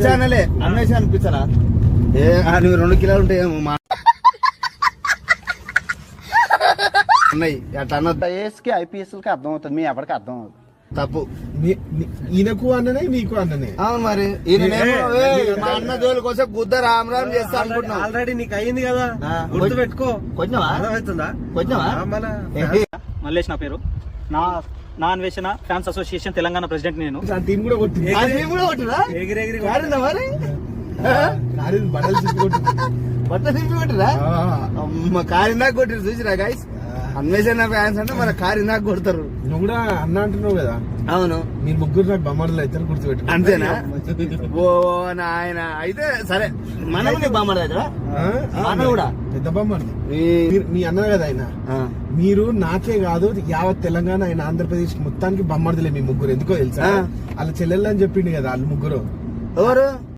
ఛానలే అన్వేషణ అనిపించాలా ఏ నువ్వు 2 కిలోలు ఉంటాయేమో మా అన్నయ్య అట్లా అన్న ఏఎస్కి ఐపీఎస్కి అర్థం అవుతుంది మీ ఎవరికి అర్థం అవుతుంది తప్పు ఈయనకు అన్ననే నీకు అన్ననే అవును మరి ఈయన మా అన్న జోలి కోసం గుద్ద రామ్ రామ్ చేస్తా అనుకుంటున్నా ఆల్రెడీ నీకు అయ్యింది కదా గుర్తు పెట్టుకో కొంచెం అర్థమవుతుందా మల్లేష్ నా పేరు నా అన్వేషణ ఫ్యాన్స్ అసోసియేషన్ తెలంగాణ ప్రెసిడెంట్ నేను. టీం కూడా కొట్టింది బట్టలు తిప్పి కొట్టిరా కారు నాకు కొట్టిరు చూసిరా గైస్ అన్వేషణ ఫ్యాన్స్ అంటే మన కారు నాకు కొడతారు. నువ్వు కూడా అన్న అంటున్నావు కదా. అవును మీరు ముగ్గురు నాకు బొమ్మలు అయితే గుర్తుపెట్టు అంతేనా. ఓ నాయన అయితే సరే మనం బొమ్మలు అన్న కూడా పెద్ద బొమ్మలు మీ అన్న కదా ఆయన. మీరు నాకే కాదు యావత్ తెలంగాణ ఆయన ఆంధ్రప్రదేశ్ మొత్తానికి బొమ్మర్దులే మీ ముగ్గురు. ఎందుకో తెలుసా వాళ్ళ చెల్లెళ్ళు అని చెప్పిండు కదా వాళ్ళు ముగ్గురు. ఎవరు